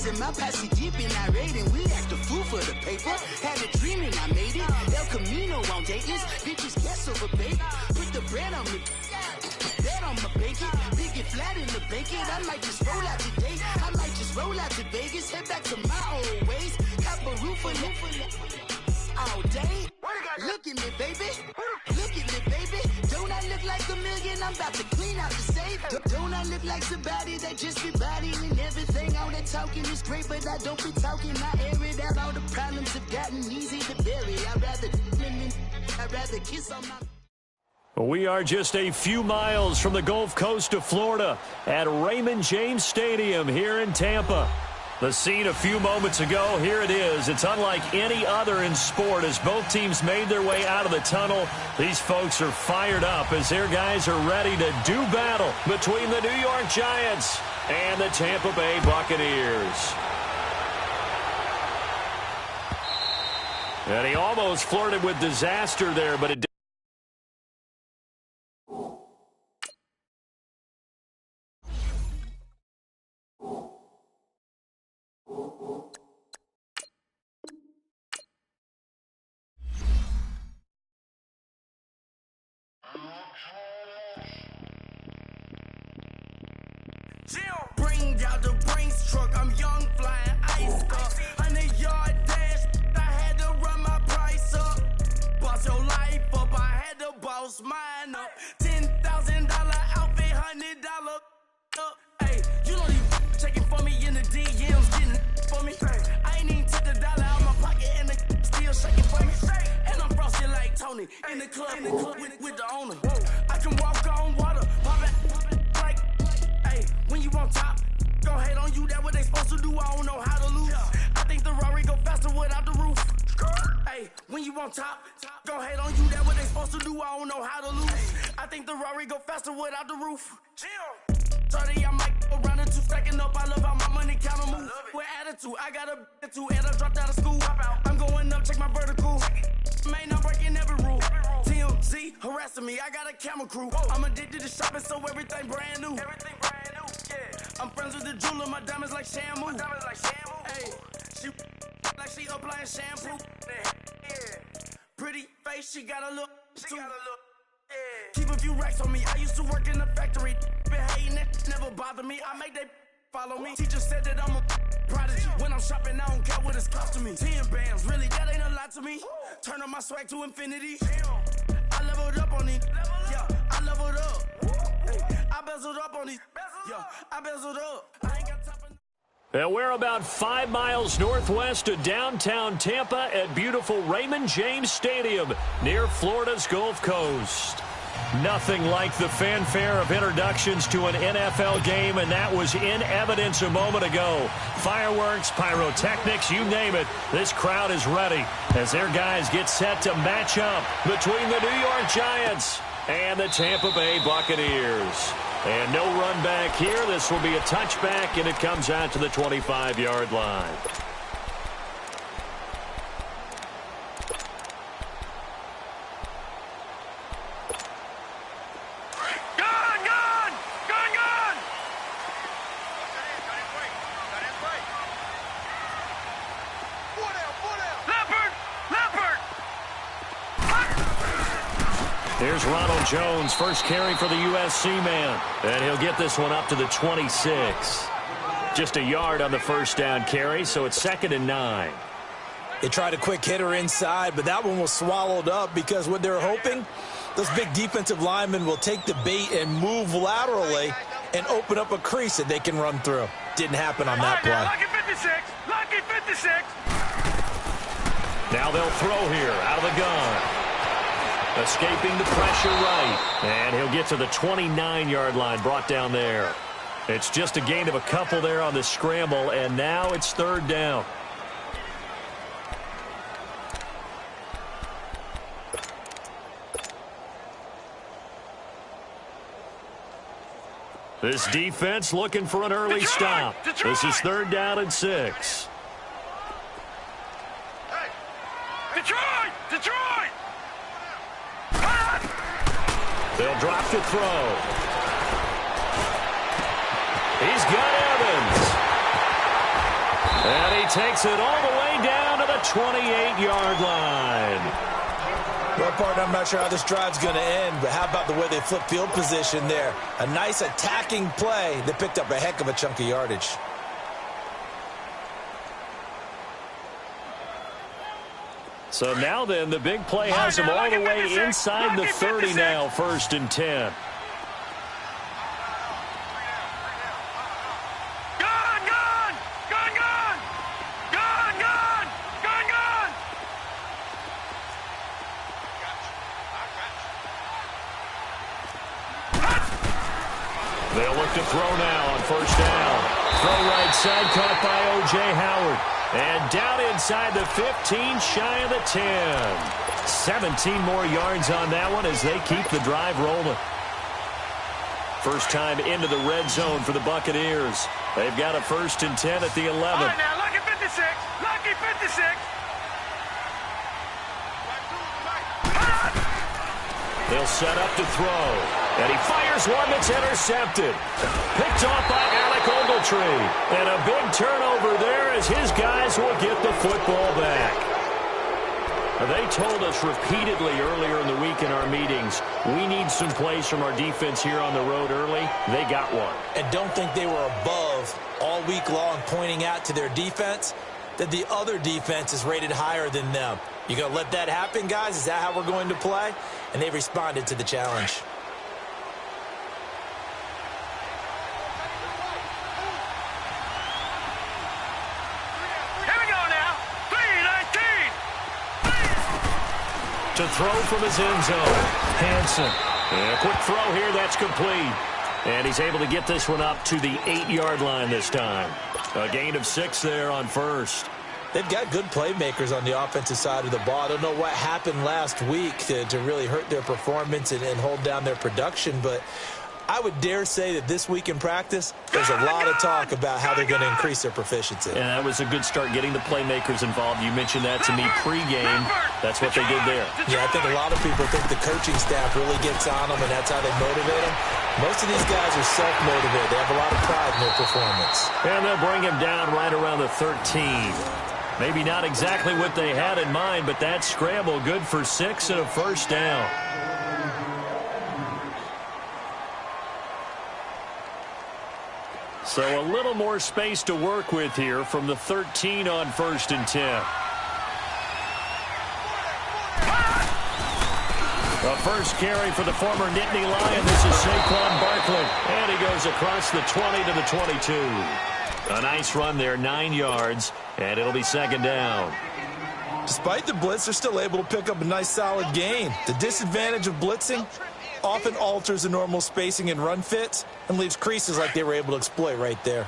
in my posse deep and irate, and we act a fool for the paper. Had a dream and I made it. El Camino on Dayton's, bitches guess over bait. Put the bread on me, that on my bacon. Big it flat in the bacon. I might just roll out today. I might just roll out to Vegas, head back to my old ways. Cop a roof for all day. Look at me, baby. Look at me, baby. Don't I look like a million? I'm about to clean out the safe. Don't I look like somebody that just be bodying everything? All that talking is great, but I don't be talking. I air it out. All the problems have gotten easy to bury. I'd rather kiss on my... We are just a few miles from the Gulf Coast of Florida at Raymond James Stadium here in Tampa. The scene a few moments ago, here it is. It's unlike any other in sport as both teams made their way out of the tunnel. These folks are fired up as their guys are ready to do battle between the New York Giants and the Tampa Bay Buccaneers. And he almost flirted with disaster there, but it didn't. Bring out the Brinks truck, I'm young, flying ice up. 100-yard dash, I had to run my price up. Boss your life up, I had to boss mine up. $10,000 outfit, $100 up. Hey, you don't even checking for me in the DMs, getting for me. I ain't even took the dollar out my pocket and the still shaking for me. And I'm frosted like Tony in the club with the owner. I can walk on water, pop it. When you on top, go hate on you, that what they supposed to do, I don't know how to lose. I think the Rari go faster without the roof. Hey, when you on top, go hate on you, that what they supposed to do, I don't know how to lose. I think the Rari go faster without the roof. 30, I might go round and two, stacking up, I love how my money counter move. With attitude, I got a attitude, and I dropped out of school. I'm going up, check my vertical. Man, I'm breaking every rule. TMZ harassing me, I got a camera crew. I'm addicted to shopping, so everything brand new. I'm friends with the jeweler, my diamonds like Shamu. Hey, she like she applying shampoo. Pretty face, she got a look. Keep a few racks on me. I used to work in the factory. Been hating that, never bother me. I make they follow me. Teacher said that I'm a prodigy. When I'm shopping, I don't care what it's costing me. 10 bands, really, that ain't a lot to me. Turn up my swag to infinity. I leveled up on these. Yeah, I leveled up. I bezeled up on these. Yeah, I bezeled up. I ain't got time for... And we're about 5 miles northwest of downtown Tampa at beautiful Raymond James Stadium near Florida's Gulf Coast. Nothing like the fanfare of introductions to an NFL game, and that was in evidence a moment ago. Fireworks, pyrotechnics, you name it. This crowd is ready as their guys get set to match up between the New York Giants and the Tampa Bay Buccaneers. And no run back here. This will be a touchback, and it comes out to the 25-yard line. Here's Ronald Jones, first carry for the USC man. And he'll get this one up to the 26. Just a yard on the first down carry, so it's 2nd and 9. They tried a quick hitter inside, but that one was swallowed up because what they're hoping, those big defensive linemen will take the bait and move laterally and open up a crease that they can run through. Didn't happen on that play. Lucky 56. Lucky 56. Now they'll throw here out of the gun. Escaping the pressure right. And he'll get to the 29-yard line, brought down there. It's just a gain of a couple there on the scramble, and now it's 3rd down. This defense looking for an early stop. This is 3rd down and 6. Detroit! Detroit! They'll drop to throw. He's got Evans. takes it all the way down to the 28-yard line. Well, partner, I'm not sure how this drive's going to end, but how about the way they flip field position there? A nice attacking play that picked up a heck of a chunk of yardage. So now then, the big play has him all the way inside the 30 now, 1st and 10. They'll look to throw now on 1st down. Throw right side, caught by O.J. Howard. And down inside the 15, shy of the 10. 17 more yards on that one as they keep the drive rolling. First time into the red zone for the Buccaneers. They've got a 1st and 10 at the 11. All right, now, lucky 56. Lucky 56. They'll set up to throw. And he fires one that's intercepted. Picked off by Alec Ogletree. And a big turnover there as his guys will get the football back. They told us repeatedly earlier in the week in our meetings, we need some plays from our defense here on the road early. They got one. And don't think they were above all week long pointing out to their defense that the other defense is rated higher than them. You going to let that happen, guys? Is that how we're going to play? And they responded to the challenge. To throw from his end zone. Hansen. And a quick throw here. That's complete. And he's able to get this one up to the 8-yard line this time. A gain of 6 there on 1st. They've got good playmakers on the offensive side of the ball. I don't know what happened last week to really hurt their performance and hold down their production, but I would dare say that this week in practice, there's a lot of talk about how they're going to increase their proficiency. And that was a good start getting the playmakers involved. You mentioned that to me pregame. That's what they did there. Yeah, I think a lot of people think the coaching staff really gets on them, and that's how they motivate them. Most of these guys are self-motivated. They have a lot of pride in their performance. And they'll bring him down right around the 13. Maybe not exactly what they had in mind, but that scramble good for 6 and a 1st down. So a little more space to work with here from the 13 on 1st and 10. The first carry for the former Nittany Lion. This is Saquon Barkley. And he goes across the 20 to the 22. A nice run there, 9 yards, and it'll be 2nd down. Despite the blitz, they're still able to pick up a nice solid gain. The disadvantage of blitzing often alters the normal spacing and run fits and leaves creases like they were able to exploit right there.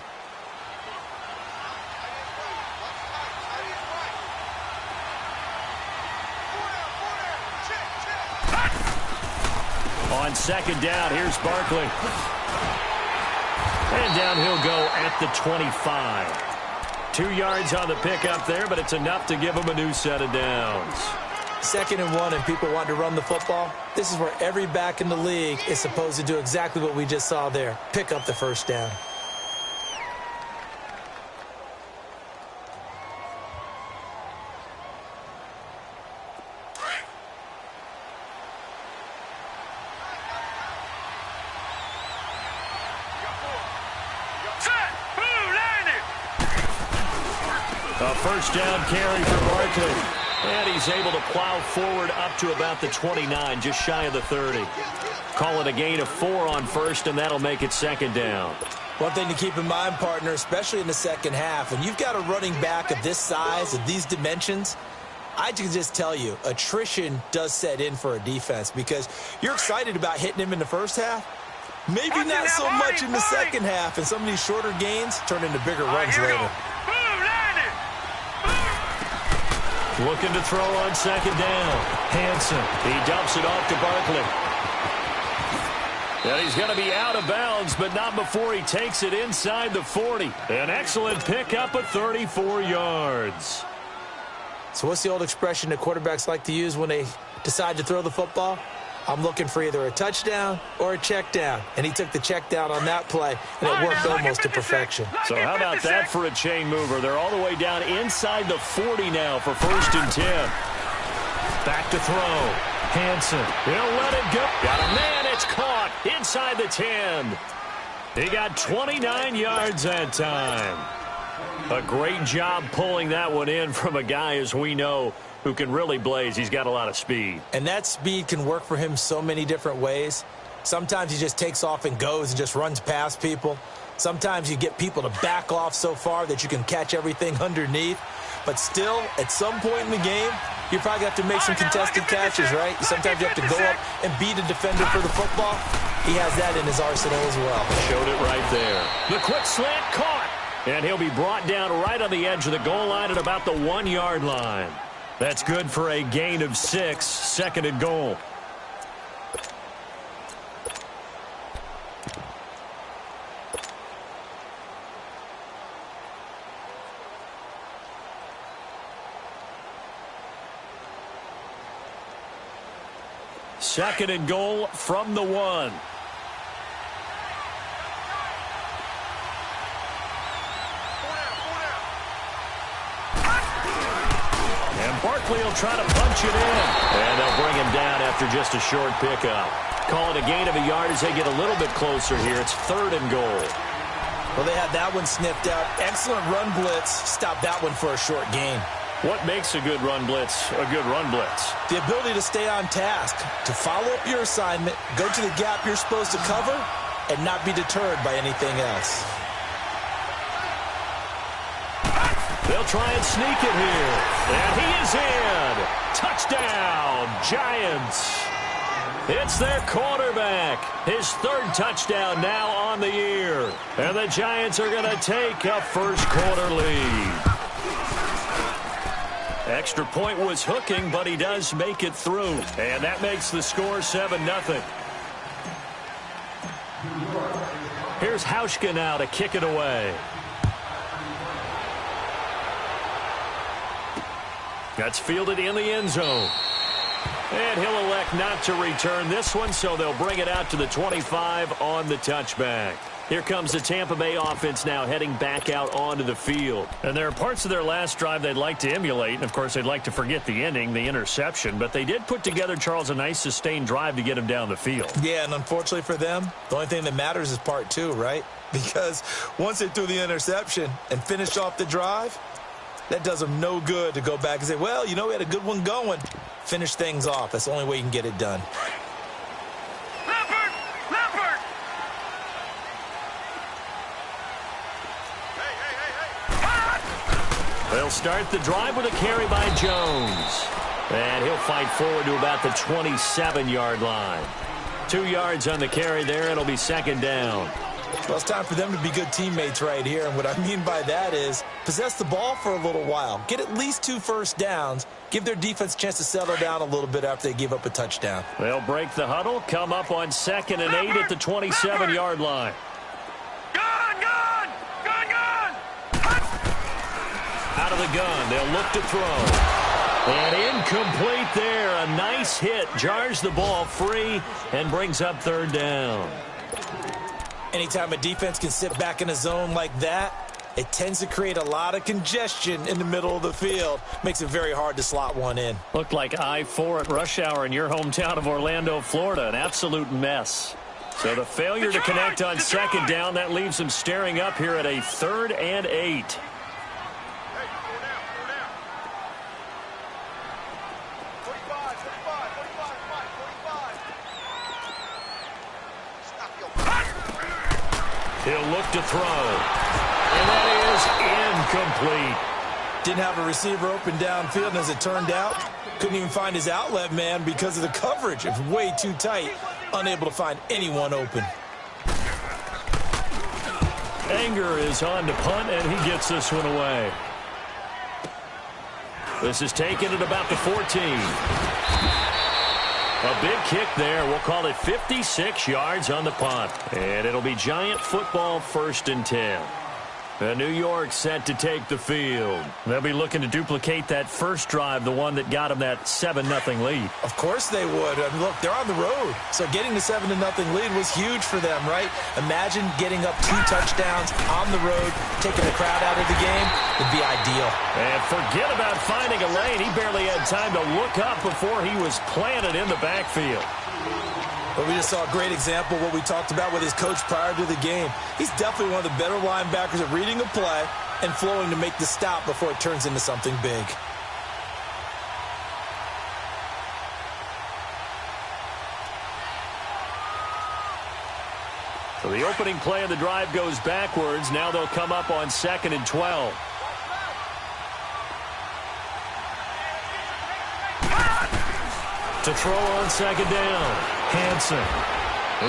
On 2nd down, here's Barkley. And down he'll go at the 25. 2 yards on the pickup there, but it's enough to give him a new set of downs. 2nd and 1 and people want to run the football. This is where every back in the league is supposed to do exactly what we just saw there. Pick up the 1st down. A 1st down carry for Barkley. And he's able to plow forward up to about the 29, just shy of the 30. Call it a gain of 4 on 1st, and that'll make it 2nd down. One thing to keep in mind, partner, especially in the second half, when you've got a running back of this size, of these dimensions, I can just tell you, attrition does set in for a defense because you're excited about hitting him in the first half. Maybe not so much in the second half, and some of these shorter gains turn into bigger runs later. Looking to throw on 2nd down. Hansen, he dumps it off to Barkley. And he's going to be out of bounds, but not before he takes it inside the 40. An excellent pickup of 34 yards. So what's the old expression that quarterbacks like to use when they decide to throw the football? I'm looking for either a touchdown or a check down. And he took the check down on that play, and it worked almost to perfection. So how about that for a chain mover? They're all the way down inside the 40 now for 1st and 10. Back to throw. Hansen, he'll let it go. Got a man, it's caught inside the 10. He got 29 yards that time. A great job pulling that one in from a guy, as we know, who can really blaze. He's got a lot of speed. And that speed can work for him so many different ways. Sometimes he just takes off and goes and just runs past people. Sometimes you get people to back off so far that you can catch everything underneath. But still, at some point in the game, you probably have to make some contested catches, right? Sometimes you have to go up and beat a defender for the football. He has that in his arsenal as well. Showed it right there. The quick slant caught. And he'll be brought down right on the edge of the goal line at about the 1-yard line. That's good for a gain of 6, 2nd and goal. Second and goal from the 1. Barkley will try to punch it in. And they'll bring him down after just a short pickup. Call it a gain of a yard as they get a little bit closer here. It's 3rd and goal. Well, they had that one sniffed out. Excellent run blitz. Stop that one for a short gain. What makes a good run blitz a good run blitz? The ability to stay on task, to follow up your assignment, go to the gap you're supposed to cover, and not be deterred by anything else. They'll try and sneak it here. And he is in. Touchdown, Giants. It's their quarterback. His 3rd touchdown now on the year. And the Giants are going to take a first-quarter lead. Extra point was hooking, but he does make it through. And that makes the score 7-0. Here's Hauschka now to kick it away. That's fielded in the end zone. And he'll elect not to return this one, so they'll bring it out to the 25 on the touchback. Here comes the Tampa Bay offense now heading back out onto the field. And there are parts of their last drive they'd like to emulate. And, of course, they'd like to forget the ending, the interception. But they did put together, Charles, a nice sustained drive to get him down the field. Yeah, and unfortunately for them, the only thing that matters is part 2, right? Because once they threw the interception and finished off the drive, that does them no good to go back and say, well, you know, we had a good one going. Finish things off. That's the only way you can get it done. Leopard! They'll start the drive with a carry by Jones. And he'll fight forward to about the 27-yard line. 2 yards on the carry there. It'll be 2nd down. Well, it's time for them to be good teammates right here. And what I mean by that is possess the ball for a little while. Get at least 2 first downs. Give their defense a chance to settle down a little bit after they give up a touchdown. They'll break the huddle, come up on 2nd and 8 at the 27-yard line. Gun! Out of the gun, they'll look to throw. And incomplete there. A nice hit. Jars the ball free and brings up 3rd down. Anytime a defense can sit back in a zone like that, it tends to create a lot of congestion in the middle of the field. Makes it very hard to slot one in. Looked like I-4 at rush hour in your hometown of Orlando, Florida. An absolute mess. So the failure to connect on 2nd down, that leaves them staring up here at a 3rd and 8. He'll look to throw. And that is incomplete. Didn't have a receiver open downfield, and as it turned out, couldn't even find his outlet man because of the coverage. It was way too tight. Unable to find anyone open. Anger is on to punt, and he gets this one away. This is taken at about the 14. A big kick there. We'll call it 56 yards on the punt. And it'll be Giant football 1st and 10. And New York set to take the field. They'll be looking to duplicate that first drive, the one that got them that 7-0 lead. Of course they would. I mean, look, they're on the road. So getting the 7-0 lead was huge for them, right? Imagine getting up 2 touchdowns on the road, taking the crowd out of the game. Would be ideal. And forget about finding a lane. He barely had time to look up before he was planted in the backfield. But we just saw a great example of what we talked about with his coach prior to the game. He's definitely one of the better linebackers at reading a play and flowing to make the stop before it turns into something big. So the opening play of the drive goes backwards. Now they'll come up on 2nd and 12. To throw on 2nd down. Hanson.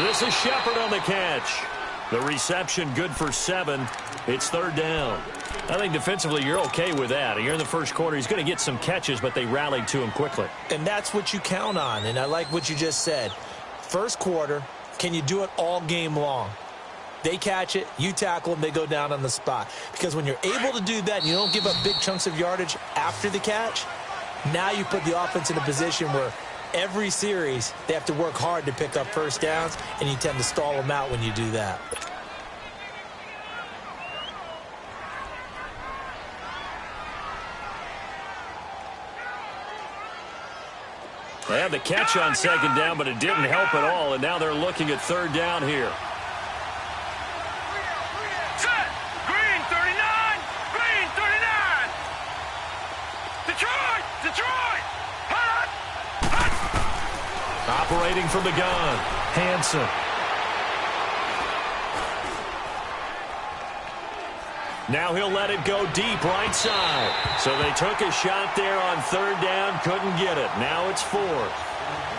This is Shepard on the catch. The reception good for 7. It's 3rd down. I think defensively you're okay with that. You're in the first quarter. He's going to get some catches, but they rallied to him quickly. And that's what you count on, and I like what you just said. First quarter, can you do it all game long? They catch it, you tackle them, they go down on the spot. Because when you're able to do that and you don't give up big chunks of yardage after the catch, now you put the offense in a position where every series, they have to work hard to pick up first downs, and you tend to stall them out when you do that. They had the catch on 2nd down, but it didn't help at all, and now they're looking at 3rd down here. Set. Green 39. Green 39. Detroit. Detroit. Hot. Hot. Operating from the gun. Hanson. Now he'll let it go deep right side. So they took a shot there on 3rd down, couldn't get it. Now it's 4th.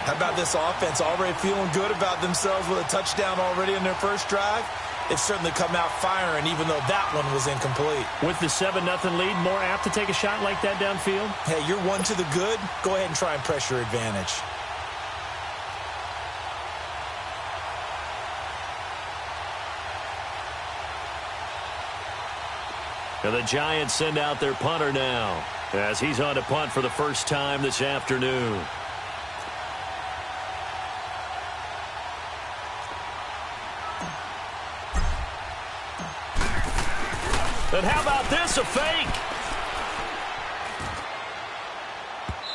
How about this offense already feeling good about themselves with a touchdown already in their first drive? They've certainly come out firing, even though that one was incomplete. With the 7-0 lead, more apt to take a shot like that downfield? Hey, you're 1 to the good. Go ahead and try and press your advantage. And the Giants send out their punter now, as he's on to punt for the first time this afternoon. And how about this, a fake?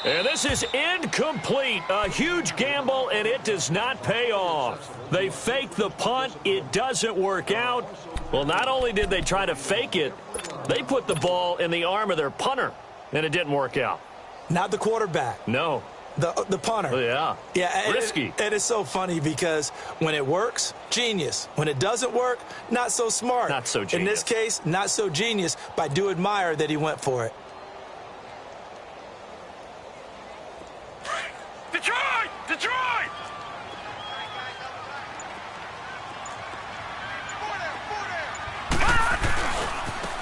And this is incomplete. A huge gamble, and it does not pay off. They fake the punt. It doesn't work out. Well, not only did they try to fake it, they put the ball in the arm of their punter, and it didn't work out. Not the quarterback. No. The punter. Oh, yeah. Yeah. Risky. And it's so funny because when it works, genius. When it doesn't work, not so smart. Not so genius. In this case, not so genius, but I do admire that he went for it. Detroit! Detroit!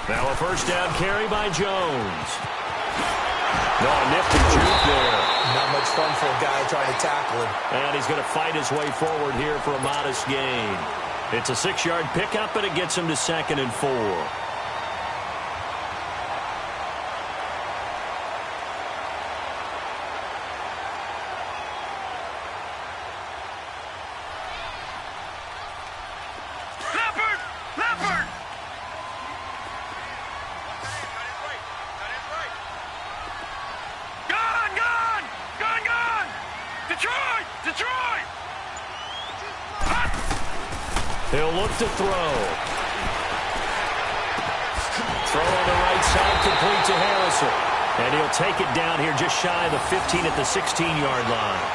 Now a first down carry by Jones. No, nifty juke there. Not much fun for a guy trying to tackle him. And he's going to fight his way forward here for a modest gain. It's a 6-yard pickup, but it gets him to 2nd and 4. He'll look to throw. Throw on the right side, complete to Harrison. And he'll take it down here just shy of the 15 at the 16-yard line.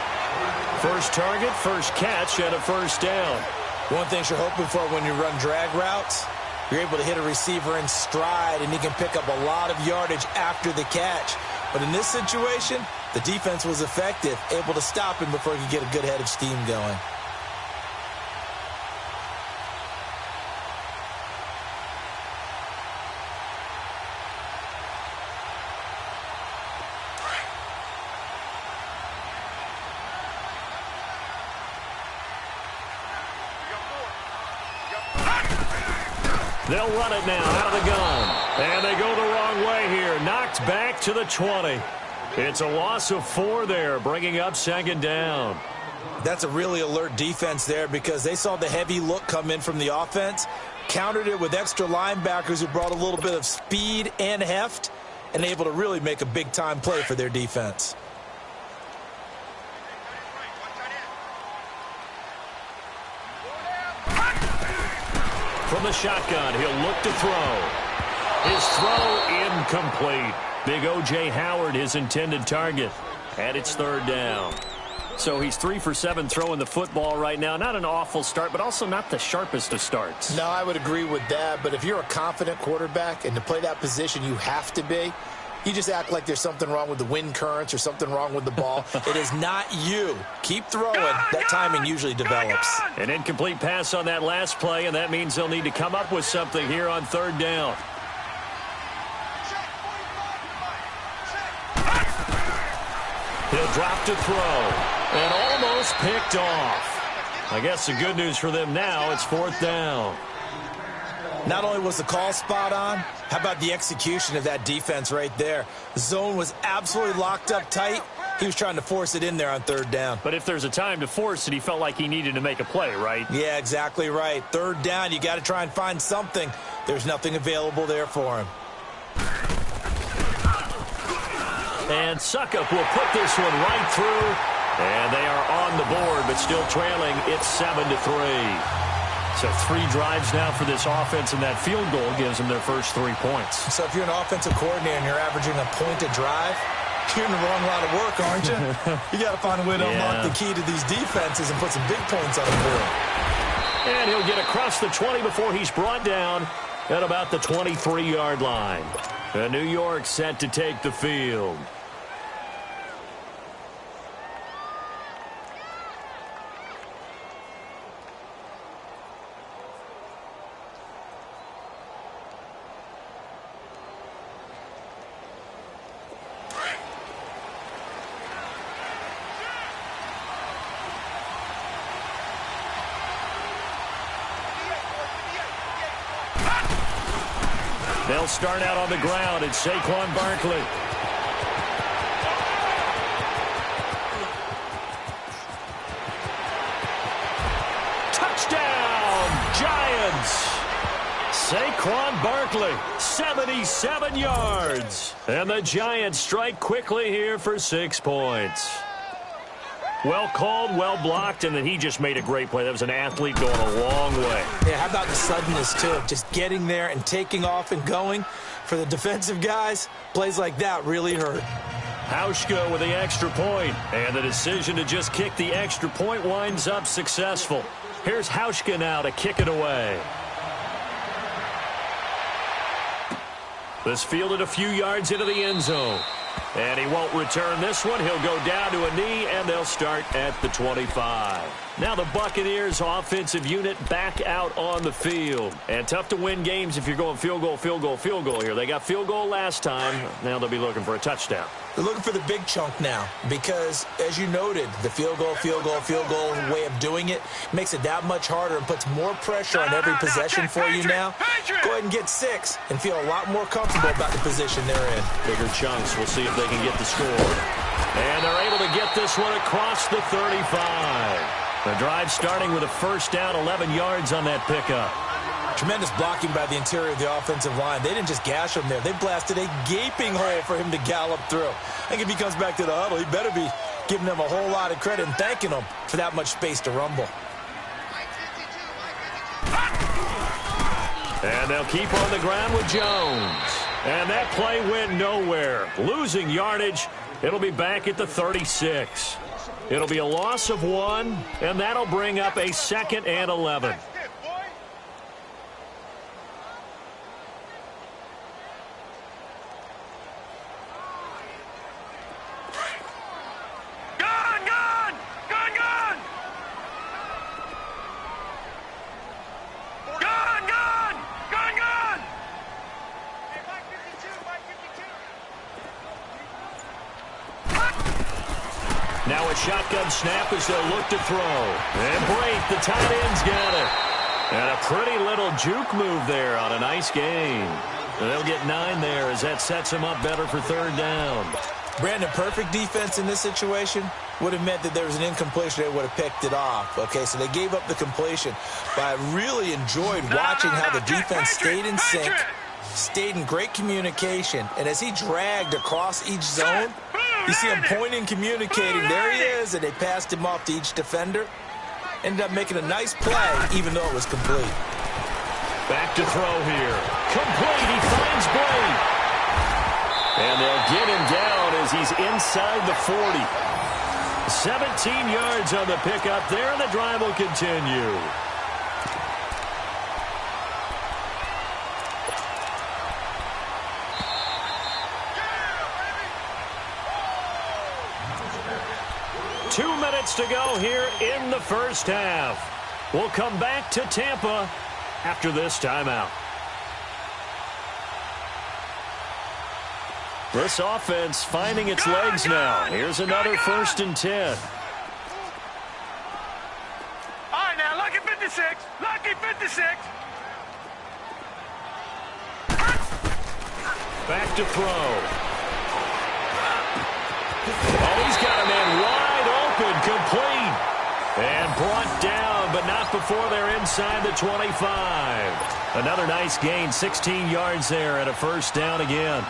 First target, first catch, and a first down. One thing you're hoping for when you run drag routes, you're able to hit a receiver in stride, and he can pick up a lot of yardage after the catch. But in this situation, the defense was effective, able to stop him before he could get a good head of steam going. They'll run it now out of the gun. And they go the wrong way here. Knocked back to the 20. It's a loss of 4 there, bringing up second down. That's a really alert defense there because they saw the heavy look come in from the offense, countered it with extra linebackers who brought a little bit of speed and heft, and able to really make a big-time play for their defense. From the shotgun, he'll look to throw. His throw incomplete. Big O.J. Howard, his intended target. And it's third down. So he's 3 for 7 throwing the football right now. Not an awful start, but also not the sharpest of starts. No, I would agree with that. But if you're a confident quarterback and to play that position, you have to be. You just act like there's something wrong with the wind currents or something wrong with the ball. It is not you. Keep throwing. That timing usually develops. An incomplete pass on that last play, and that means they'll need to come up with something here on third down. He'll drop to throw. And almost picked off. I guess the good news for them now, it's fourth down. Not only was the call spot on, how about the execution of that defense right there? The zone was absolutely locked up tight. He was trying to force it in there on third down. But if there's a time to force it, he felt like he needed to make a play, right? Yeah, exactly right. Third down, you got to try and find something. There's nothing available there for him. And Suckup will put this one right through. And they are on the board, but still trailing. It's 7-3. So 3 drives now for this offense, and that field goal gives them their first 3 points. So if you're an offensive coordinator and you're averaging a point a drive, you're in the wrong line of work, aren't you? You got to find a way to unlock the key to these defenses and put some big points on the board. And he'll get across the 20 before he's brought down at about the 23-yard line. And New York set to take the field. They'll start out on the ground. It's Saquon Barkley. Touchdown, Giants. Saquon Barkley, 77 yards. And the Giants strike quickly here for 6 points. Well called, well blocked, and then he just made a great play. That was an athlete going a long way. Yeah, how about the suddenness, too? Just getting there and taking off and going. For the defensive guys, plays like that really hurt. Hauschka with the extra point, and the decision to just kick the extra point winds up successful. Here's Hauschka now to kick it away. This fielded a few yards into the end zone. And he won't return this one. He'll go down to a knee, and they'll start at the 25. Now the Buccaneers offensive unit back out on the field. And tough to win games if you're going field goal, field goal, field goal here. They got field goal last time. Now they'll be looking for a touchdown. They're looking for the big chunk now because, as you noted, the field goal way of doing it makes it that much harder and puts more pressure on every possession for you now. Go ahead and get 6 and feel a lot more comfortable about the position they're in. Bigger chunks. We'll see if they can get the score. And they're able to get this one across the 35. The drive starting with a first down, 11 yards on that pickup. Tremendous blocking by the interior of the offensive line. They didn't just gash him there. They blasted a gaping hole for him to gallop through. I think if he comes back to the huddle, he better be giving them a whole lot of credit and thanking them for that much space to rumble. And they'll keep on the ground with Jones. And that play went nowhere. Losing yardage. It'll be back at the 36. It'll be a loss of 1, and that'll bring up a 2nd and 11. Now a shotgun snap as they'll look to throw. And Brate, the tight end's got it. And a pretty little juke move there on a nice gain. They'll get 9 there as that sets them up better for third down. Brandon, perfect defense in this situation would have meant that there was an incompletion. They would have picked it off. Okay, so they gave up the completion. But I really enjoyed watching how the defense stayed in sync, stayed in great communication. And as he dragged across each zone, you see him pointing, communicating. There he is, and they passed him off to each defender. Ended up making a nice play, even though it was complete. Back to throw here. Complete. He finds Blake. And they'll get him down as he's inside the 40. 17 yards on the pickup there, and the drive will continue. Two minutes to go here in the first half. We'll come back to Tampa after this timeout. This offense finding its legs now. Here's another 1st and 10. All right, now, lucky 56. Lucky 56. Back to throw. Oh, he's got a man wide open, complete. And brought down, but not before they're inside the 25. Another nice gain, 16 yards there, and a 1st down again.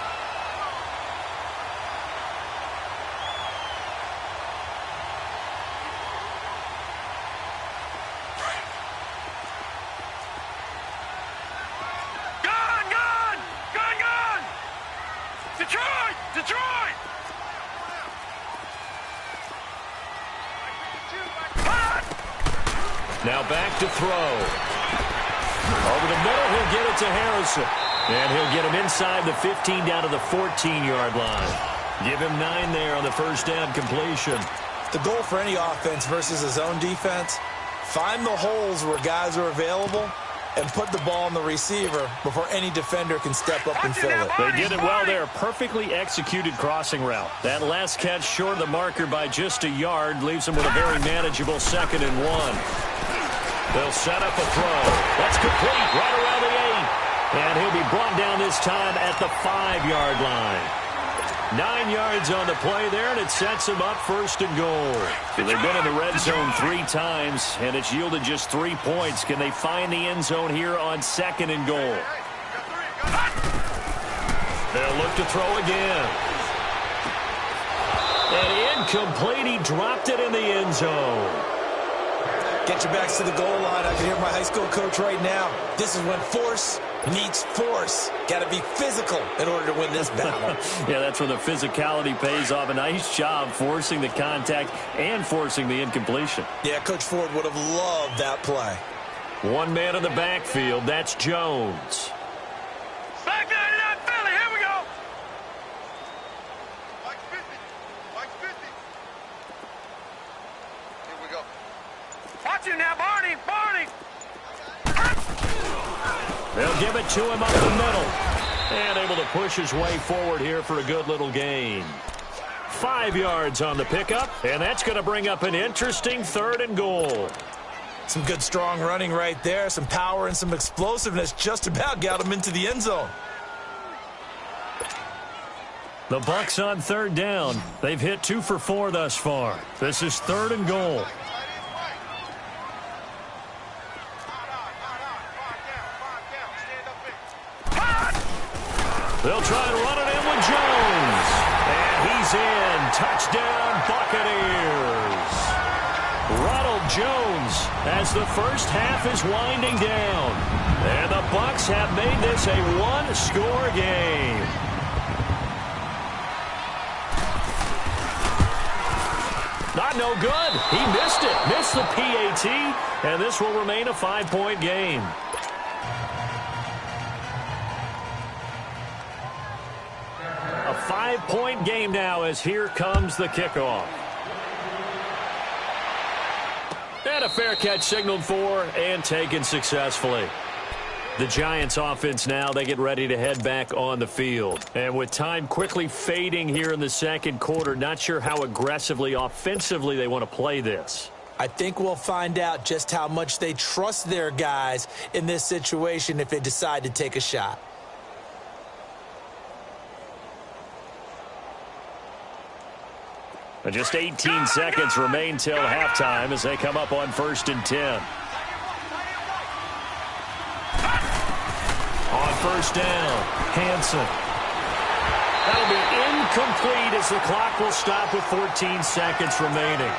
Detroit! Now back to throw. Over the middle, he'll get it to Harrison. And he'll get him inside the 15 down to the 14-yard line. Give him 9 there on the 1st down completion. The goal for any offense versus a zone defense, find the holes where guys are available and put the ball on the receiver before any defender can step up and fill it. They did it well there. Perfectly executed crossing route. That last catch short of the marker by just a yard leaves them with a very manageable 2nd and 1. They'll set up a throw. That's complete right around the 8. And he'll be brought down this time at the 5-yard line. 9 yards on the play there, and it sets him up 1st and goal. So they've been in the red zone 3 times, and it's yielded just 3 points. Can they find the end zone here on 2nd and goal? They'll look to throw again. And incomplete. He dropped it in the end zone. Get your backs to the goal line. I can hear my high school coach right now. This is when force meets force. Got to be physical in order to win this battle. Yeah, that's where the physicality pays off. A nice job forcing the contact and forcing the incompletion. Yeah, Coach Ford would have loved that play. One man in the backfield. That's Jones. Back 99 Philly. Here we go. Mike 50. Mike 50. Here we go. Watch it now, Barney. Barney. They'll give it to him up the middle. And able to push his way forward here for a good little gain. 5 yards on the pickup, and that's going to bring up an interesting 3rd and goal. Some good strong running right there. Some power and some explosiveness just about got him into the end zone. The Bucs on 3rd down. They've hit 2 for 4 thus far. This is 3rd and goal. They'll try and run it in with Jones. And he's in. Touchdown, Buccaneers. Ronald Jones as the first half is winding down. And the Bucs have made this a 1-score game. Not no good. He missed it. Missed the PAT. And this will remain a 5-point game. A 5-point game now as here comes the kickoff. And a fair catch signaled for and taken successfully. The Giants offense now, they get ready to head back on the field. And with time quickly fading here in the 2nd quarter, not sure how aggressively, offensively they want to play this. I think we'll find out just how much they trust their guys in this situation if they decide to take a shot. And just 18 seconds remain till halftime as they come up on 1st and 10. On 1st down, Hansen. That'll be incomplete as the clock will stop with 14 seconds remaining.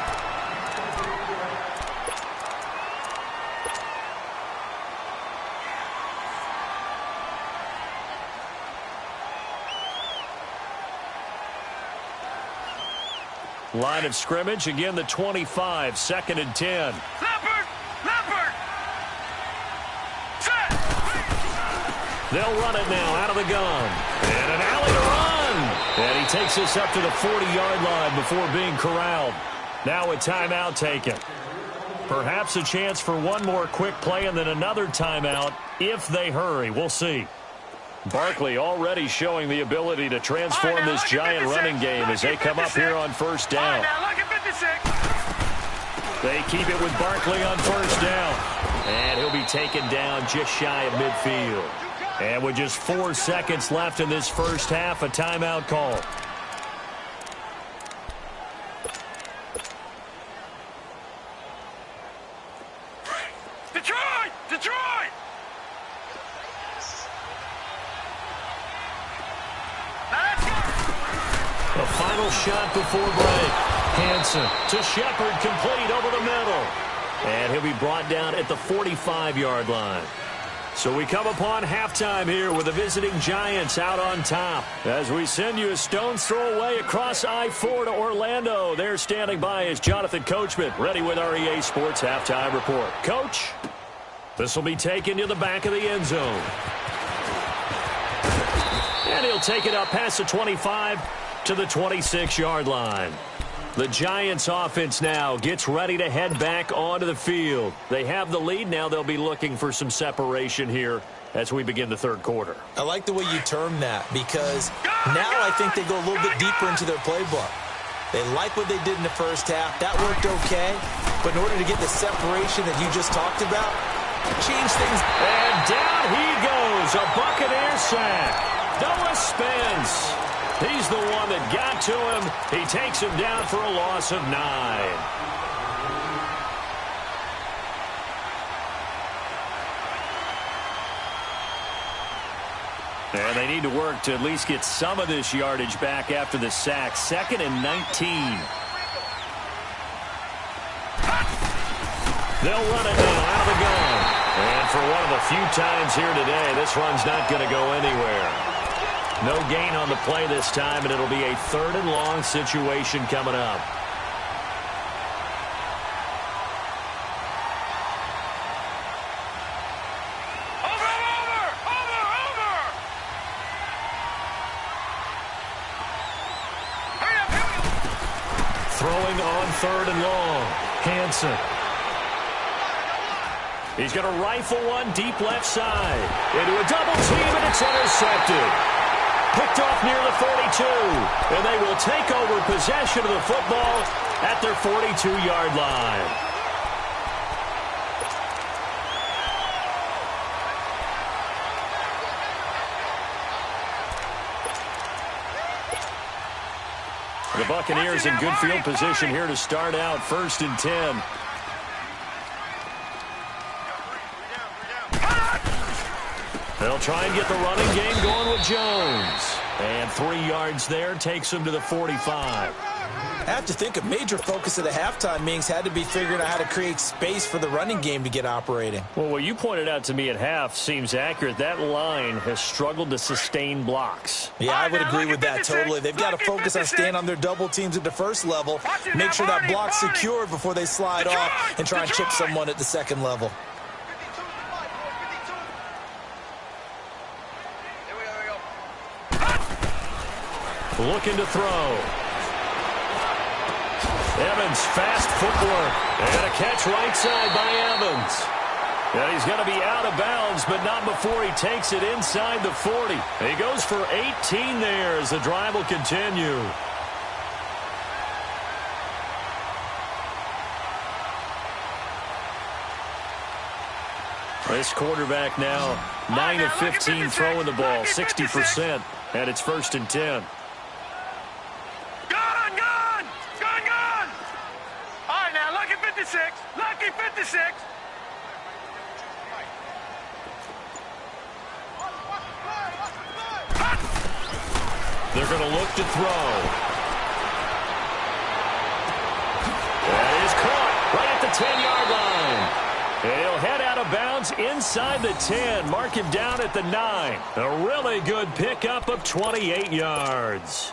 Line of scrimmage, again the 25, 2nd and 10. Leopard! Leopard! Set! They'll run it now out of the gun. And an alley to run. And he takes this up to the 40-yard line before being corralled. Now a timeout taken. Perhaps a chance for one more quick play and then another timeout if they hurry. We'll see. Barkley already showing the ability to transform this giant running game as they come up here on 1st down. They keep it with Barkley on 1st down. And he'll be taken down just shy of midfield. And with just 4 seconds left in this first half, a timeout call. Detroit! Detroit! The final shot before break. Hansen to Shepard, complete over the middle. And he'll be brought down at the 45-yard line. So we come upon halftime here with the visiting Giants out on top. As we send you a stone's throw away across I-4 to Orlando. There standing by is Jonathan Coachman, ready with our EA Sports Halftime Report. Coach, this will be taken to the back of the end zone. And he'll take it up past the 25 to the 26-yard line. The Giants offense now gets ready to head back onto the field. They have the lead. Now they'll be looking for some separation here as we begin the third quarter. I like the way you term that because now I think they go a little bit deeper into their playbook. They like what they did in the first half. That worked okay. But in order to get the separation that you just talked about, change things. And down he goes. A Buccaneer sack. Noah Spence. He's the one that got to him. He takes him down for a loss of 9. And they need to work to at least get some of this yardage back after the sack. 2nd and 19. They'll run it now out of the gun. And for one of the few times here today, this run's not going to go anywhere. No gain on the play this time, and it'll be a 3rd and long situation coming up. Throwing on 3rd and long. Hansen. He's going to rifle one deep left side. Into a double team, and it's intercepted. Picked off near the 42, and they will take over possession of the football at their 42-yard line. The Buccaneers in good field position here to start out 1st and 10. They'll try and get the running game going with Jones. And 3 yards there takes him to the 45. I have to think a major focus of the halftime meetings had to be figuring out how to create space for the running game to get operating. Well, what you pointed out to me at half seems accurate. That line has struggled to sustain blocks. Yeah, I would agree with that totally. They've got to focus on staying on their double teams at the first level, make sure that block's secured before they slide off and try and chip someone at the second level. Looking to throw. Evans, fast footwork. And a catch right side by Evans. And he's going to be out of bounds, but not before he takes it inside the 40. He goes for 18 there as the drive will continue. This quarterback now 9 of 15 throwing the ball, 60%, and it's 1st and 10. Gun! All right, now, lucky 56. Lucky 56. They're going to look to throw. That is caught right at the 10-yard line. He'll head out of bounds inside the 10. Mark him down at the 9. A really good pickup of 28 yards.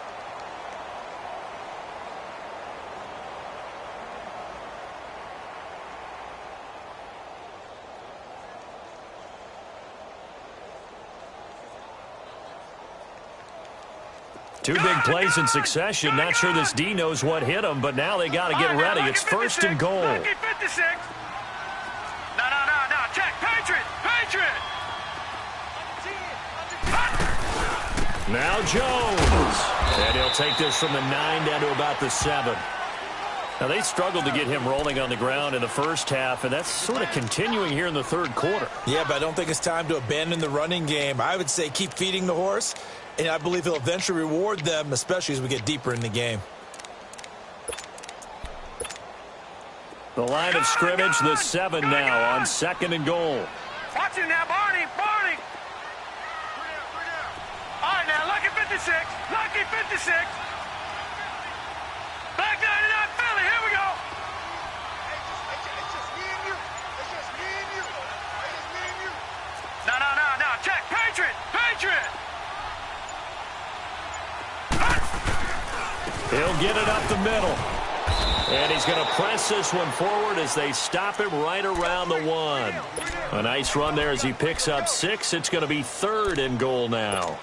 Two big plays in succession. Not sure this D knows what hit him, but now they got to get ready. It's 1st and goal. Lucky 56. No. Check. Patriot. Now Jones. And he'll take this from the 9 down to about the 7. Now, they struggled to get him rolling on the ground in the first half, and that's sort of continuing here in the third quarter. Yeah, but I don't think it's time to abandon the running game. I would say keep feeding the horse, and I believe he'll eventually reward them, especially as we get deeper in the game. The line of scrimmage, the 7 now on 2nd and goal. Watch it now, Barney. All right, now, lucky 56. Lucky 56. Back 99, Philly. Here we go. It's just me and you. No. Check. Patriot. He'll get it up the middle. And he's going to press this one forward as they stop him right around the 1. A nice run there as he picks up 6. It's going to be 3rd and goal now.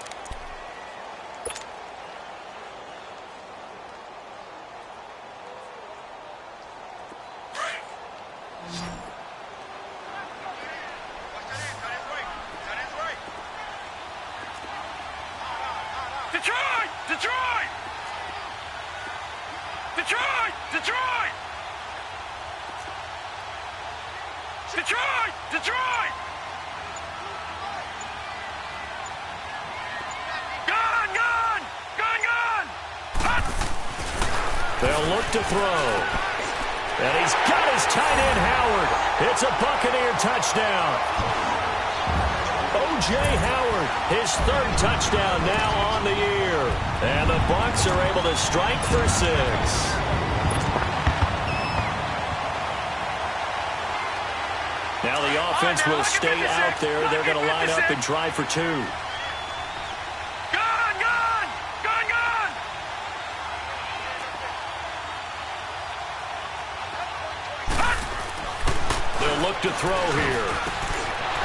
Detroit! Gun! They'll look to throw. And he's got his tight end, Howard. It's a Buccaneer touchdown. O.J. Howard, his 3rd touchdown now on the year. And the Bucs are able to strike for 6. Now the offense will stay out there. They're going to line up and try for 2. Gun! They'll look to throw here.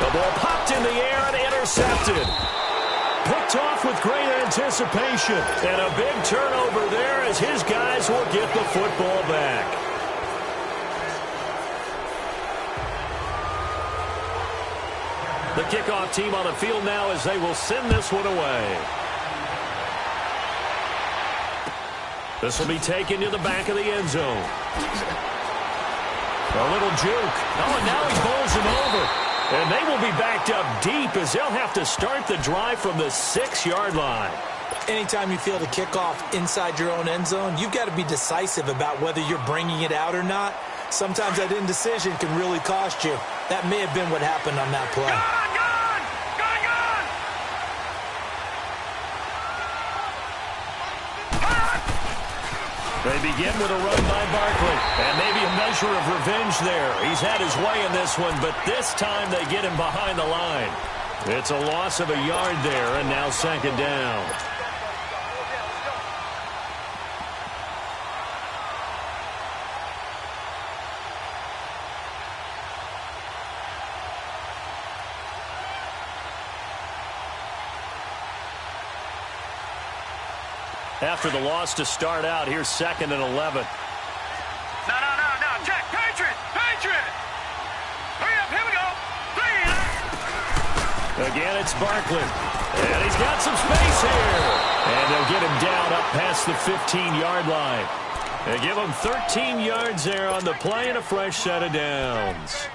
The ball popped in the air and intercepted. Picked off with great anticipation. And a big turnover there as his guys will get the football back. The kickoff team on the field now as they will send this one away. This will be taken to the back of the end zone. A little juke. Oh, and now he bowls him over. And they will be backed up deep as they'll have to start the drive from the 6-yard line. Anytime you feel the kickoff inside your own end zone, you've got to be decisive about whether you're bringing it out or not. Sometimes that indecision can really cost you. That may have been what happened on that play. Gun! They begin with a run by Barkley, and maybe a measure of revenge there. He's had his way in this one, but this time they get him behind the line. It's a loss of a yard there, and now 2nd down. After the loss to start out, here's 2nd and 11. No. Check. Patriot. Hurry up. Here we go. 3. Again, it's Barkley. And he's got some space here. And they'll get him down up past the 15-yard line. They give him 13 yards there on the play and a fresh set of downs.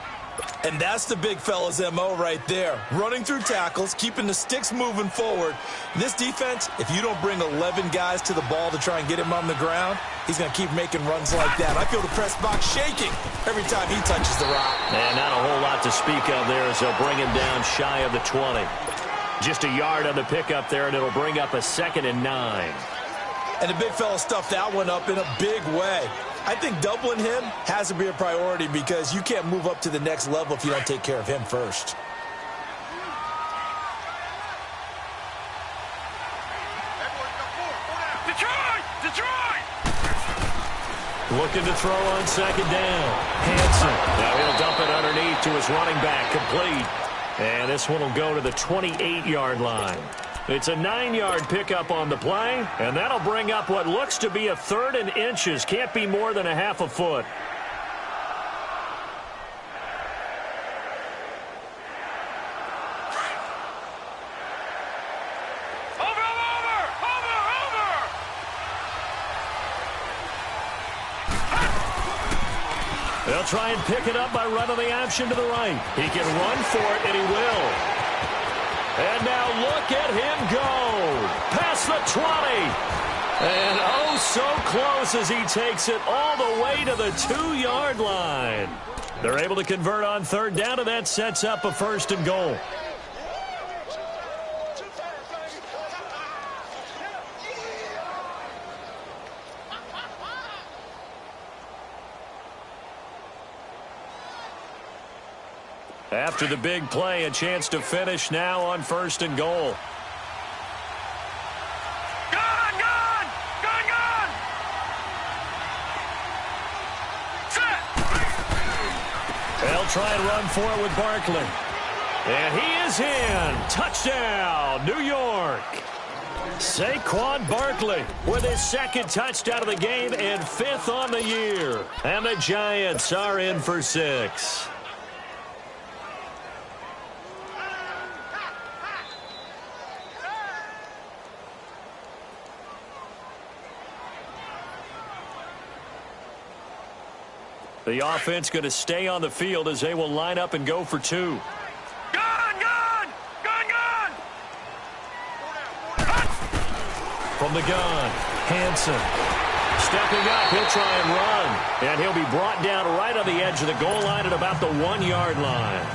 And that's the big fella's MO right there. Running through tackles, keeping the sticks moving forward. This defense, if you don't bring 11 guys to the ball to try and get him on the ground, he's going to keep making runs like that. I feel the press box shaking every time he touches the rock. And not a whole lot to speak of there as they'll bring him down shy of the 20. Just a yard on the pickup there, and it'll bring up a 2nd and 9. And the big fella stuffed that one up in a big way. I think doubling him has to be a priority because you can't move up to the next level if you don't take care of him first. Detroit! Looking to throw on 2nd down. Hanson. Now he'll dump it underneath to his running back. Complete. And this one will go to the 28-yard line. It's a 9-yard pickup on the play, and that'll bring up what looks to be a 3rd and inches. Can't be more than a half a foot. They'll try and pick it up by running the option to the right. He can run for it, and he will. And now look at him go. Past the 20. And oh, so close as he takes it all the way to the 2-yard line. They're able to convert on 3rd down, and that sets up a 1st and goal. After the big play, a chance to finish now on 1st and goal. Gun! Set! They'll try and run for it with Barkley. And he is in. Touchdown, New York. Saquon Barkley with his 2nd touchdown of the game and 5th on the year. And the Giants are in for 6. The offense going to stay on the field as they will line up and go for 2. Gun! From the gun, Hanson. Stepping up, he'll try and run. And he'll be brought down right on the edge of the goal line at about the 1-yard line.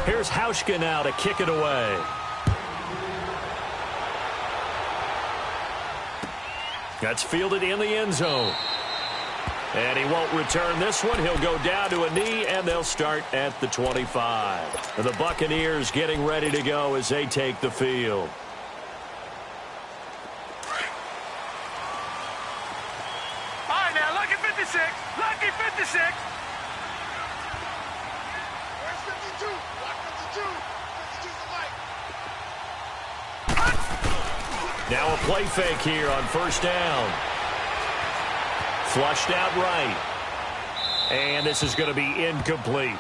Here's Hauschka now to kick it away. That's fielded in the end zone. And he won't return this one. He'll go down to a knee, and they'll start at the 25. And the Buccaneers getting ready to go as they take the field. All right, now, lucky 56. Lucky 56. Where's 52? Block 52. 52's the mic. Now a play fake here on 1st down. Flushed out right. And this is going to be incomplete.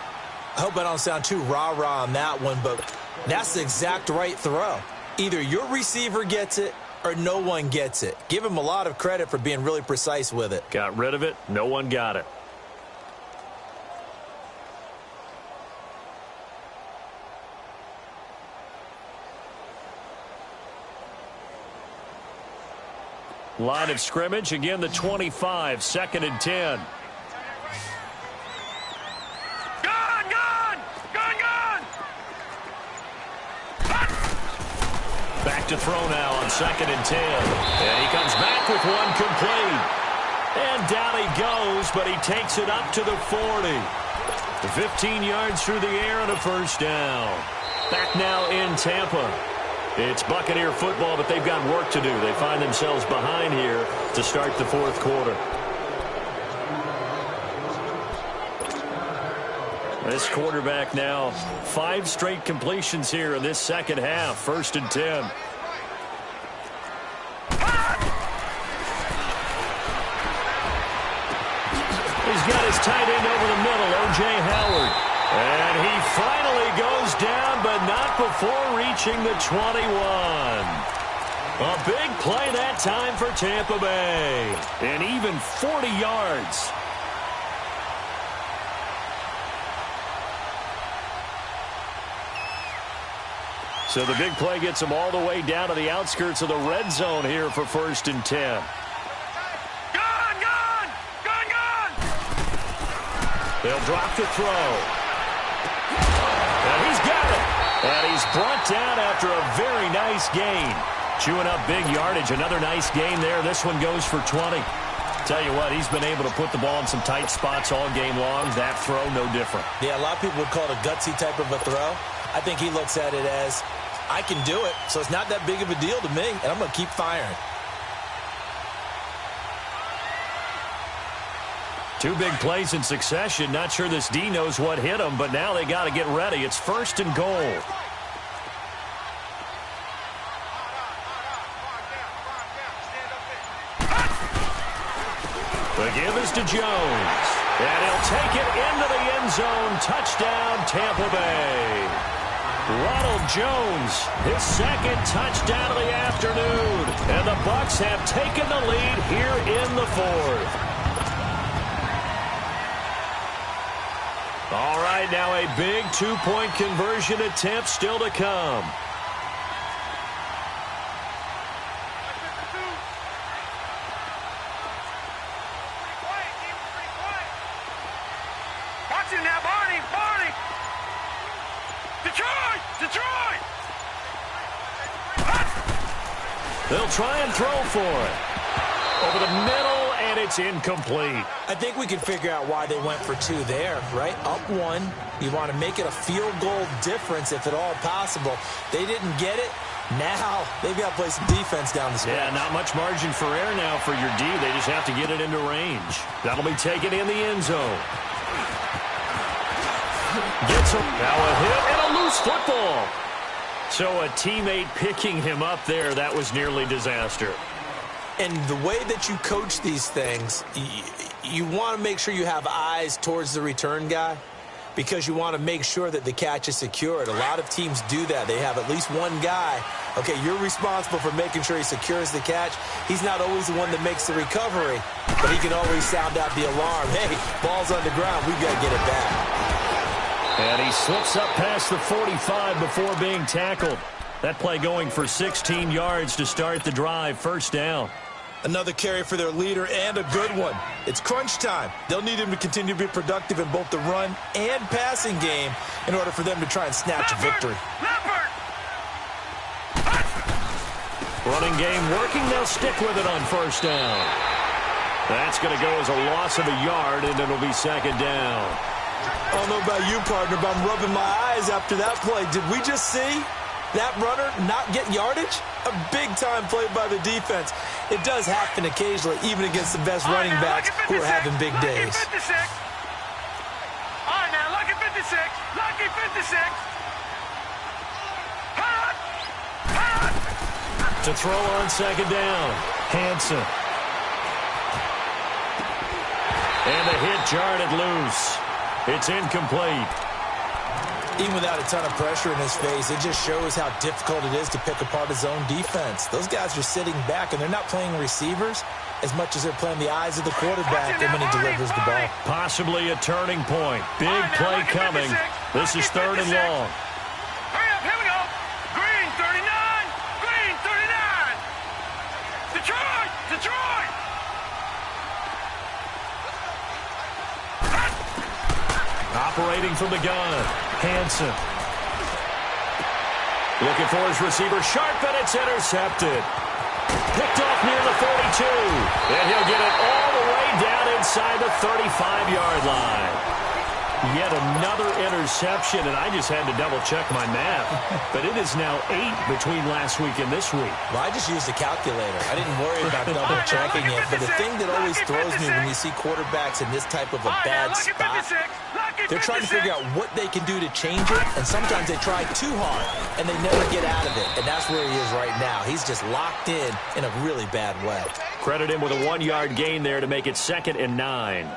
I hope I don't sound too rah-rah on that one, but that's the exact right throw. Either your receiver gets it or no one gets it. Give him a lot of credit for being really precise with it. Got rid of it. No one got it. Line of scrimmage, again the 25, 2nd and 10. Gun! Back to throw now on 2nd and 10. And he comes back with one complete. And down he goes, but he takes it up to the 40. 15 yards through the air and a 1st down. Back now in Tampa. It's Buccaneer football, but they've got work to do. They find themselves behind here to start the 4th quarter. This quarterback now 5 straight completions here in this 2nd half. 1st and 10. He's got his tight end over the middle, O.J. Howard. And he finally goes down, but not before before reaching the 21. A big play that time for Tampa Bay. And even 40 yards. So the big play gets them all the way down to the outskirts of the red zone here for 1st and 10. They'll drop the throw. And he's got it. And he's brought down after a very nice gain. Chewing up big yardage. Another nice gain there. This one goes for 20. Tell you what, he's been able to put the ball in some tight spots all game long. That throw, no different. Yeah, a lot of people would call it a gutsy type of a throw. I think he looks at it as, I can do it, so it's not that big of a deal to me, and I'm going to keep firing. Two big plays in succession. Not sure this D knows what hit him, but now they got to get ready. It's 1st and goal. The give is to Jones. And he'll take it into the end zone. Touchdown, Tampa Bay. Ronald Jones, his 2nd touchdown of the afternoon. And the Bucs have taken the lead here in the 4th. All right, now a big 2-point conversion attempt still to come. Watch it now, Barney! Detroit! They'll try and throw for it. Over the middle, and it's incomplete. I think we can figure out why they went for 2 there, right? Up 1. You want to make it a field goal difference if at all possible. They didn't get it. Now they've got to play some defense down the stretch. Yeah, not much margin for error now for your D. They just have to get it into range. That'll be taken in the end zone. Gets him. Now a hit and a loose football. So a teammate picking him up there, that was nearly disaster. And the way that you coach these things, you want to make sure you have eyes towards the return guy because you want to make sure that the catch is secured. A lot of teams do that. They have at least one guy. Okay, you're responsible for making sure he secures the catch. He's not always the one that makes the recovery, but he can always sound out the alarm. Hey, ball's on the ground. We've got to get it back. And he slips up past the 45 before being tackled. That play going for 16 yards to start the drive. 1st down. Another carry for their leader and a good one. It's crunch time. They'll need him to continue to be productive in both the run and passing game in order for them to try and snatch a victory. Running game working. They'll stick with it on 1st down. That's going to go as a loss of a yard, and it'll be 2nd down. I don't know about you, partner, but I'm rubbing my eyes after that play. Did we just see that runner not get yardage? A big-time play by the defense. It does happen occasionally, even against the best running backs who are having big days. All right, now, lucky 56. Lucky 56. To throw on 2nd down. Hansen. And the hit jarred it loose. It's incomplete. Even without a ton of pressure in his face, it just shows how difficult it is to pick apart his own defense. Those guys are sitting back, and they're not playing receivers as much as they're playing the eyes of the quarterback and when he delivers the ball. Possibly a turning point. Big play coming. This is 3rd and long. Hurry up, here we go. Green 39. Green 39. Detroit. Operating from the gun. Hansen. Looking for his receiver. Sharp, and it's intercepted. Picked off near the 42. And he'll get it all the way down inside the 35-yard line. Yet another interception, and I just had to double-check my math. But it is now 8 between last week and this week. Well, I just used a calculator. I didn't worry about double-checking it. But the thing that always throws me when you see quarterbacks in this type of a bad spot, they're trying to figure out what they can do to change it, and sometimes they try too hard, and they never get out of it. And that's where he is right now. He's just locked in a really bad way. Credit him with a 1-yard gain there to make it 2nd and 9.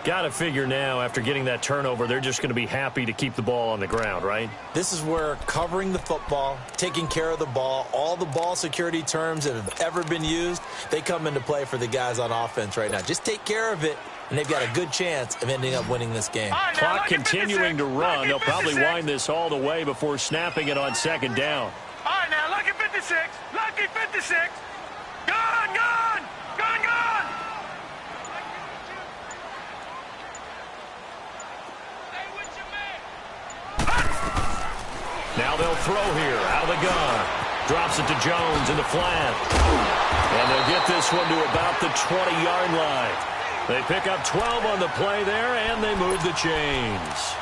Got to figure now, after getting that turnover, they're just going to be happy to keep the ball on the ground, right? This is where covering the football, taking care of the ball, all the ball security terms that have ever been used, they come into play for the guys on offense right now. Just take care of it, and they've got a good chance of ending up winning this game. Right, Clock continuing to run. They'll probably wind this all the way before snapping it on second down. All right, now, lucky 56. Lucky 56. Gone, gone. Gone, gone. Now they'll throw here out of the gun. Drops it to Jones in the flat. And they'll get this one to about the 20-yard line. They pick up 12 on the play there, and they move the chains.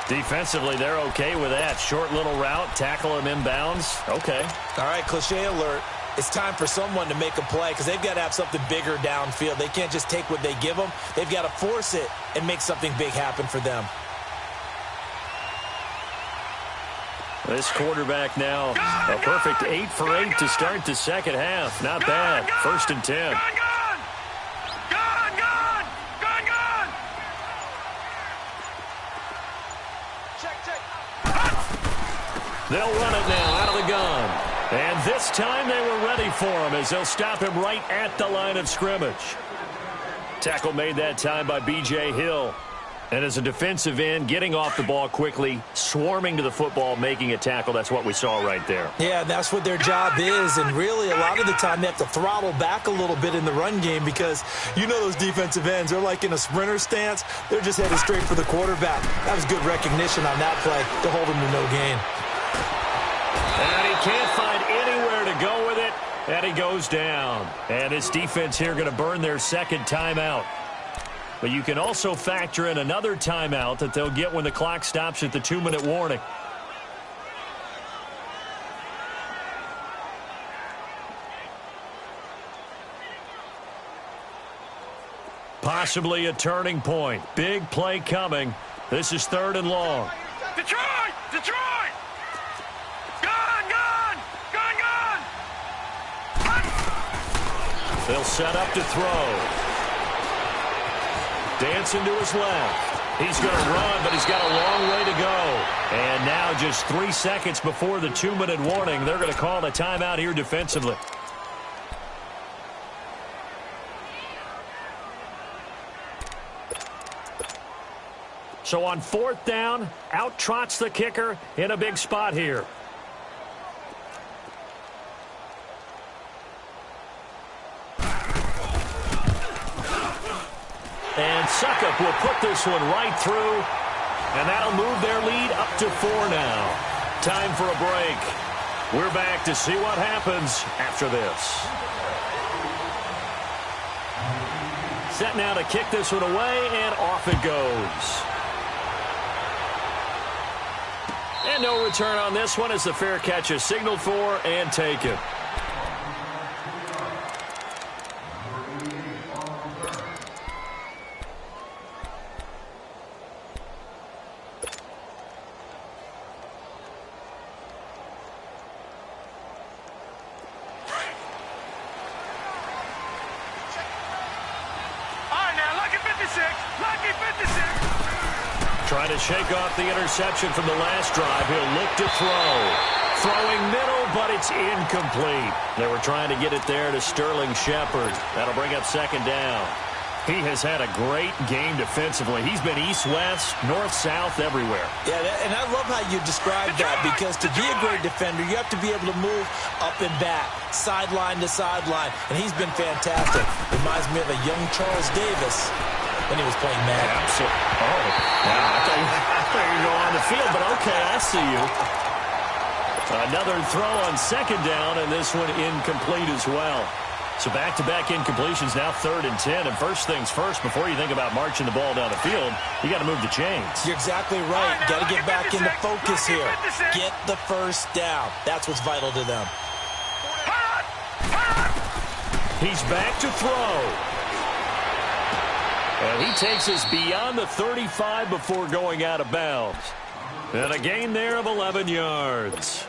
Defensively, they're okay with that. Short little route, tackle him inbounds. Okay. All right, cliche alert. It's time for someone to make a play because they've got to have something bigger downfield. They can't just take what they give them. They've got to force it and make something big happen for them. This quarterback now, a perfect 8 for 8 to start the second half. Not bad. 1st and 10. They'll run it now out of the gun. And this time they were ready for him as they'll stop him right at the line of scrimmage. Tackle made that time by B.J. Hill. And as a defensive end, getting off the ball quickly, swarming to the football, making a tackle, that's what we saw right there. Yeah, that's what their job is, and really a lot of the time they have to throttle back a little bit in the run game because you know those defensive ends, they're like in a sprinter stance. They're just headed straight for the quarterback. That was good recognition on that play to hold him to no gain. And he can't find anywhere to go with it, and he goes down. And this defense here going to burn their second timeout. But you can also factor in another timeout that they'll get when the clock stops at the 2-minute warning. Possibly a turning point. Big play coming. This is 3rd and long. Detroit! Detroit! Gone, gone! Gone, gone! They'll set up to throw. Dancing to his left. He's going to run, but he's got a long way to go. And now just 3 seconds before the 2-minute warning, they're going to call a timeout here defensively. So on 4th down, out trots the kicker in a big spot here. And Suckup will put this one right through, and that'll move their lead up to 4 now. Time for a break. We're back to see what happens after this. Set now to kick this one away, and off it goes. And no return on this one as the fair catch is signaled for and taken. Trying to shake off the interception from the last drive. He'll look to throw. Throwing middle, but it's incomplete. They were trying to get it there to Sterling Shepard. That'll bring up 2nd down. He has had a great game defensively. He's been east-west, north-south, everywhere. Yeah, and I love how you described that because to be a great defender, you have to be able to move up and back, sideline to sideline, and he's been fantastic. Reminds me of a young Charles Davis when he was playing Madden. Absolutely. Oh, yeah, I thought you go on the field, but okay, I see you. Another throw on 2nd down, and this one incomplete as well. So back-to-back incompletions, now 3rd and 10. And first things first, before you think about marching the ball down the field, you got to move the chains. You're exactly right. Got to get back into focus here. Get the first down. That's what's vital to them. He's back to throw. And he takes us beyond the 35 before going out of bounds. And a gain there of 11 yards.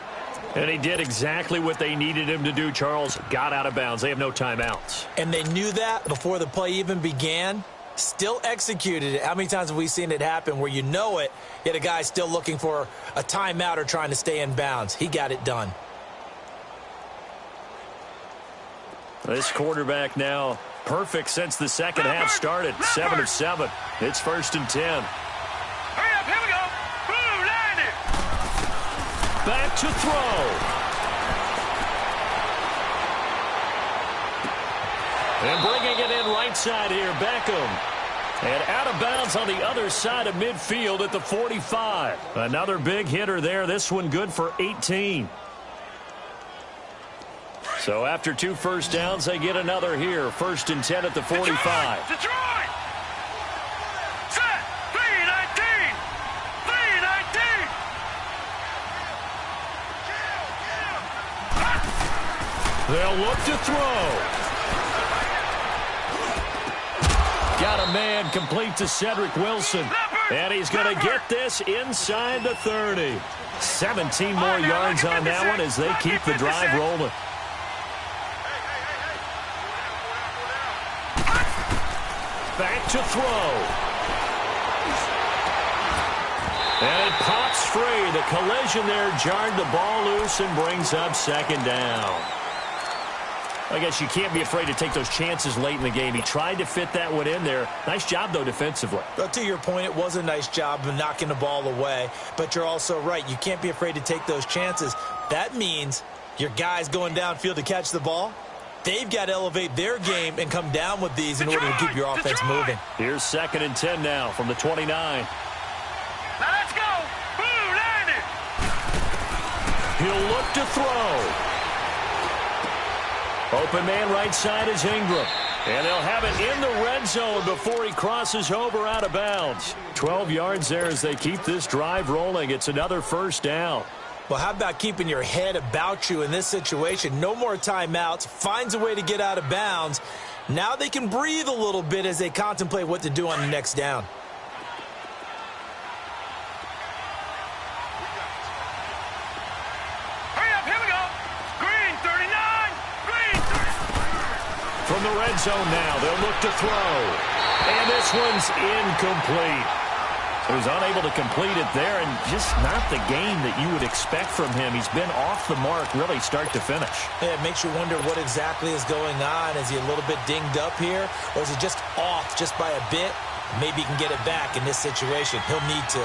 And he did exactly what they needed him to do, Charles. Got out of bounds. They have no timeouts. And they knew that before the play even began. Still executed it. How many times have we seen it happen where you know it, yet a guy's still looking for a timeout or trying to stay in bounds? He got it done. This quarterback now perfect since the second half started. 7 of 7. It's 1st and 10. Hurry up, here we go. Blue, line it. Back to throw. And bringing it in right side here, Beckham. And out of bounds on the other side of midfield at the 45. Another big hitter there. This one good for 18. So after 2 first downs, they get another here. 1st and 10 at the 45. Detroit! Set! 3-19! 3-19! They'll look to throw. Got a man complete to Cedric Wilson. And he's going to get this inside the 30. 17 more yards on that one as they keep the drive rolling. Back to throw. And it pops free. The collision there jarred the ball loose and brings up 2nd down. I guess you can't be afraid to take those chances late in the game. He tried to fit that one in there. Nice job, though, defensively. Well, to your point, it was a nice job of knocking the ball away. But you're also right. You can't be afraid to take those chances. That means your guys going downfield to catch the ball, they've got to elevate their game and come down with these in order to keep your offense moving. Here's 2nd and 10 now from the 29. Now let's go! Blue, line it! He'll look to throw. Open man right side is Ingram. And they'll have it in the red zone before he crosses over out of bounds. 12 yards there as they keep this drive rolling. It's another 1st down. Well, how about keeping your head about you in this situation? No more timeouts. Finds a way to get out of bounds. Now they can breathe a little bit as they contemplate what to do on the next down. Hurry up, here we go! Green, 39! Green, 39! From the red zone now, they'll look to throw. And this one's incomplete. He was unable to complete it there, and just not the game that you would expect from him. He's been off the mark really start to finish. Yeah, it makes you wonder what exactly is going on. Is he a little bit dinged up here, or is he just off just by a bit? Maybe he can get it back in this situation. He'll need to.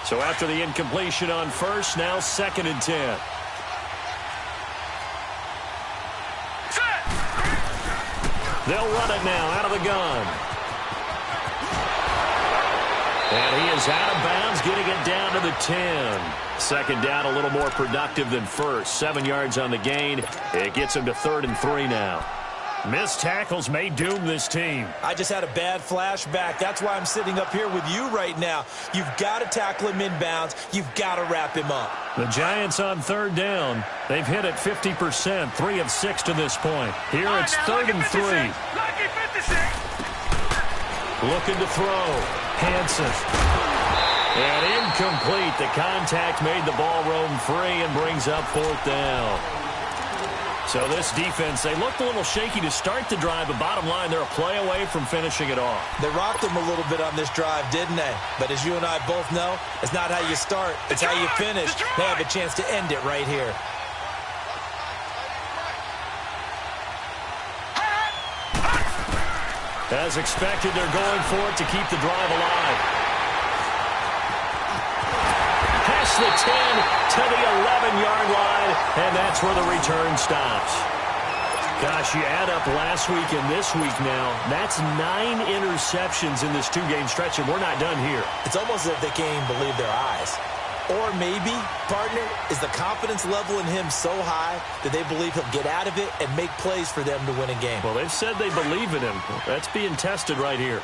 So after the incompletion on 1st, now 2nd and 10. They'll run it now out of the gun. And he is out of bounds, getting it down to the 10. 2nd down, a little more productive than 1st. 7 yards on the gain. It gets him to 3rd and 3 now. Missed tackles may doom this team. I just had a bad flashback. That's why I'm sitting up here with you right now. You've got to tackle him inbounds. You've got to wrap him up. The Giants on 3rd down. They've hit it 50%, 3 of 6 to this point. Here it's 3rd and 3. Lucky 56! Looking to throw. Hansen. And incomplete. The contact made the ball roam free and brings up 4th down. So this defense, they looked a little shaky to start the drive, but bottom line, they're a play away from finishing it off. They rocked them a little bit on this drive, didn't they? But as you and I both know, it's not how you start, it's how you finish. They have a chance to end it right here. As expected, they're going for it to keep the drive alive. Past the 10 to the 11-yard line, and that's where the return stops. Gosh, you add up last week and this week now, that's 9 interceptions in this 2-game stretch, and we're not done here. It's almost as if they can't even believe their eyes. Or maybe, partner, is the confidence level in him so high that they believe he'll get out of it and make plays for them to win a game. Well, they've said they believe in him. That's being tested right here.